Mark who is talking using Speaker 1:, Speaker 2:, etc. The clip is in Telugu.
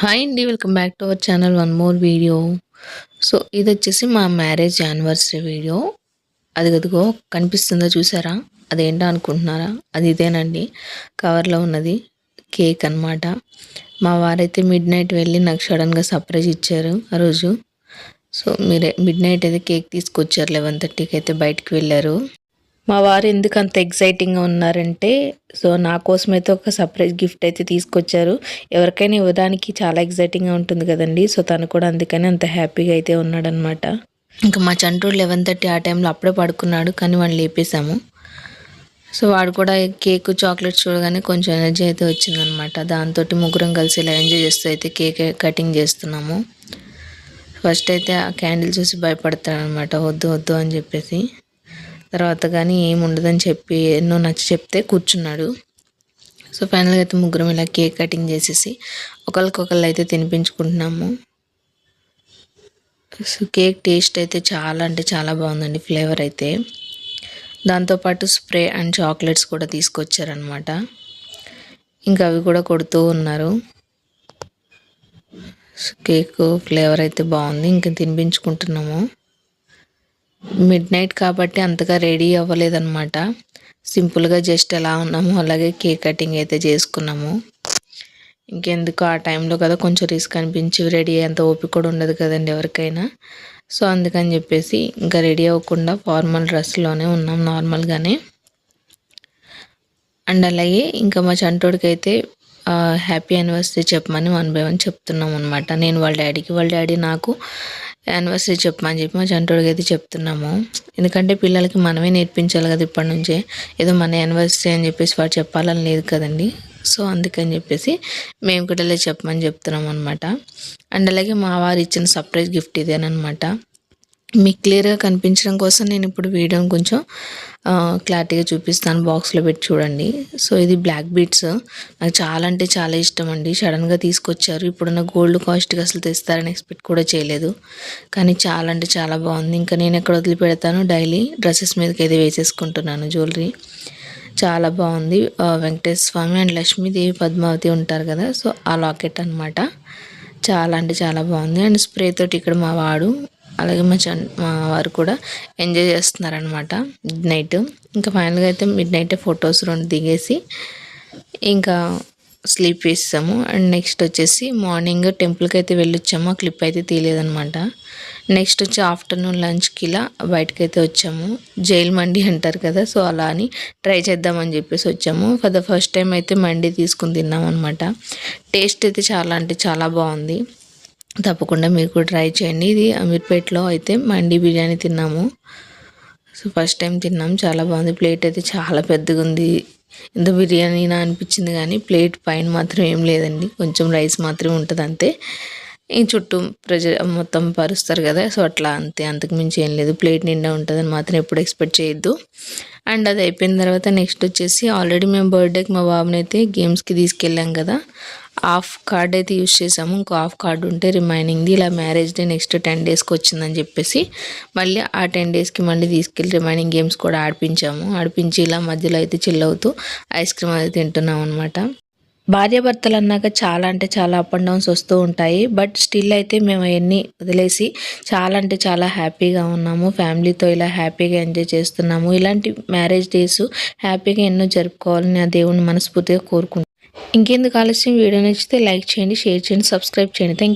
Speaker 1: హాయ్ అండి, welcome back to our channel. One more video. So ఇది వచ్చేసి మా మ్యారేజ్ యానివర్సరీ వీడియో. అది గదిగో కనిపిస్తుందో చూసారా? అదేంటో అనుకుంటున్నారా? అది ఇదేనండి, కవర్లో ఉన్నది కేక్ అన్నమాట. మా వారైతే మిడ్ నైట్ వెళ్ళి నాకు సడన్గా సర్ప్రైజ్ ఇచ్చారు ఆ రోజు. సో మీరే మిడ్ నైట్ అయితే కేక్ తీసుకొచ్చారు. 11:30కి అయితే బయటికి వెళ్ళారు. మా వారు ఎందుకు అంత ఎక్సైటింగ్గా ఉన్నారంటే, సో నా కోసం అయితే ఒక సర్ప్రైజ్ గిఫ్ట్ అయితే తీసుకొచ్చారు. ఎవరికైనా ఇవ్వడానికి చాలా ఎక్సైటింగ్గా ఉంటుంది కదండి. సో తను కూడా అందుకని అంత హ్యాపీగా అయితే ఉన్నాడనమాట. ఇంకా మా చంటూరు 11:30 ఆ టైంలో అప్పుడే పడుకున్నాడు, కానీ వాడిని లేపేశాము. సో వాడు కూడా కేక్ చాక్లెట్స్ చూడగానే కొంచెం ఎనర్జీ అయితే వచ్చిందనమాట. దాంతో ముగ్గురం కలిసి ఇలా ఎంజాయ్ చేస్తూ అయితే కేక్ కటింగ్ చేస్తున్నాము. ఫస్ట్ అయితే ఆ క్యాండిల్ చూసి భయపడతాడనమాట, వద్దు వద్దు అని చెప్పేసి. తర్వాత కానీ ఏముండదని చెప్పి ఎన్నో నచ్చి చెప్తే కూర్చున్నాడు. సో ఫైనల్గా అయితే ముగ్గురం ఇలా కేక్ కటింగ్ చేసేసి ఒకరికొకళ్ళు అయితే తినిపించుకుంటున్నాము. సో కేక్ టేస్ట్ అయితే చాలా అంటే చాలా బాగుందండి, ఫ్లేవర్ అయితే. దాంతోపాటు స్ప్రే అండ్ చాక్లెట్స్ కూడా తీసుకొచ్చారనమాట. ఇంకా అవి కూడా కొడుతూ ఉన్నారు. కేక్ ఫ్లేవర్ అయితే బాగుంది, ఇంకా తినిపించుకుంటున్నాము. మిడ్ నైట్ కాబట్టి అంతగా రెడీ అవ్వలేదన్నమాట. సింపుల్గా జస్ట్ ఎలా ఉన్నాము అలాగే కేక్ కటింగ్ అయితే చేసుకున్నాము. ఇంకెందుకు ఆ టైంలో కదా కొంచెం రిస్క్ అనిపించి రెడీ అయ్యేంత ఓపిక కూడా ఉండదు కదండి ఎవరికైనా. సో అందుకని చెప్పేసి ఇంకా రెడీ అవ్వకుండా ఫార్మల్ డ్రెస్లోనే ఉన్నాం నార్మల్గానే. అండ్ అలాగే ఇంకా మా చంటోడికి అయితే హ్యాపీ యానివర్సరీ చెప్పమని 1 by 1 చెప్తున్నాం అనమాట. నేను వాళ్ళ డాడీ నాకు యానివర్సరీ చెప్పమని చెప్పి మా చంటోడికి అయితే చెప్తున్నాము. ఎందుకంటే పిల్లలకి మనమే నేర్పించాలి కదా ఇప్పటి నుంచే. ఏదో మన యానివర్సరీ అని చెప్పేసి వాడు చెప్పాలని లేదు కదండి. సో అందుకని చెప్పేసి మేము కూడా ఇలా చెప్పమని చెప్తున్నాం అనమాట. అండ్ అలాగే మా వారు ఇచ్చిన సర్ప్రైజ్ గిఫ్ట్ ఇదేనమాట. మీకు క్లియర్గా కనిపించడం కోసం నేను ఇప్పుడు వీడియోని కొంచెం క్లారిటీగా చూపిస్తాను, బాక్స్లో పెట్టి చూడండి. సో ఇది బ్లాక్ బీడ్స్, నాకు చాలా అంటే చాలా ఇష్టం అండి. సడన్గా తీసుకొచ్చారు. ఇప్పుడున్న గోల్డ్ కాస్ట్కి అసలు తెస్తారని ఎక్స్పెక్ట్ కూడా చేయలేదు, కానీ చాలా అంటే చాలా బాగుంది. ఇంకా నేను ఎక్కడ వదిలిపెడతాను, డైలీ డ్రెస్సెస్ మీదకి అయితే వేసేసుకుంటున్నాను జ్యువెలరీ. చాలా బాగుంది. వెంకటేశ్వర స్వామి అండ్ లక్ష్మీదేవి పద్మావతి ఉంటారు కదా, సో ఆ లాకెట్ అనమాట. చాలా అంటే చాలా బాగుంది. అండ్ స్ప్రే తోటి ఇక్కడ మా అలాగే మా వారు కూడా ఎంజాయ్ చేస్తున్నారనమాట మిడ్ నైట్. ఇంకా ఫైనల్గా అయితే మిడ్ నైట్ ఫొటోస్ 2 దిగేసి ఇంకా స్లీప్ వేసాము. అండ్ నెక్స్ట్ వచ్చేసి మార్నింగ్ టెంపుల్కి అయితే వెళ్ళొచ్చాము. ఆ క్లిప్ అయితే తీయలేదనమాట. నెక్స్ట్ వచ్చి ఆఫ్టర్నూన్ లంచ్కి ఇలా బయటకు అయితే వచ్చాము. జైల్ మండి అంటారు కదా, సో అలా అని ట్రై చేద్దామని చెప్పేసి వచ్చాము. ఫర్ ద ఫస్ట్ టైం అయితే మండి తీసుకుని తిన్నాం అనమాట. టేస్ట్ అయితే చాలా అంటే చాలా బాగుంది. తప్పకుండా మీరు కూడా ట్రై చేయండి. ఇది అమీర్పేటలో అయితే మండి బిర్యానీ తిన్నాము. సో ఫస్ట్ టైం తిన్నాం, చాలా బాగుంది. ప్లేట్ అయితే చాలా పెద్దగా ఉంది. ఇంత బిర్యానీనా అనిపించింది, కానీ ప్లేట్ పైన మాత్రం ఏం లేదండి, కొంచెం రైస్ మాత్రమే ఉంటుంది అంతే. ఈ చుట్టూ మొత్తం పరుస్తారు కదా, సో అట్లా అంతే, అంతకు మించి ఏం లేదు. ప్లేట్ నిండా ఉంటుందని మాత్రం ఎప్పుడు ఎక్స్పెక్ట్ చేయొద్దు. అండ్ అది అయిపోయిన తర్వాత నెక్స్ట్ వచ్చేసి ఆల్రెడీ మేము బర్త్డేకి మా బాబుని అయితే గేమ్స్కి తీసుకెళ్ళాం కదా, హాఫ్ కార్డ్ అయితే యూజ్ చేసాము. ఇంకో హాఫ్ కార్డ్ ఉంటే రిమైనింగ్ది ఇలా మ్యారేజ్ డే నెక్స్ట్ 10 డేస్కి వచ్చిందని చెప్పేసి మళ్ళీ ఆ 10 డేస్కి మళ్ళీ తీసుకెళ్ళి రిమైనింగ్ గేమ్స్ కూడా ఆడిపించి ఇలా మధ్యలో అయితే చిల్ అవుతూ ఐస్ క్రీమ్ అయితే తింటున్నాం అనమాట. భార్యాభర్తలు అన్నాక చాలా అంటే చాలా అప్ అండ్ డౌన్స్ వస్తూ ఉంటాయి. బట్ స్టిల్ అయితే మేము అవన్నీ వదిలేసి చాలా అంటే చాలా హ్యాపీగా ఉన్నాము. ఫ్యామిలీతో ఇలా హ్యాపీగా ఎంజాయ్ చేస్తున్నాము. ఇలాంటి మ్యారేజ్ డేస్ హ్యాపీగా ఎన్నో జరుపుకోవాలని ఆ దేవుని మనస్ఫూర్తిగా కోరుకుంటున్నాను. ఇంకెందుకు ఆలస్యం, వీడియో నచ్చితే లైక్ చేయండి, షేర్ చేయండి, సబ్స్క్రైబ్ చేయండి. Thank you.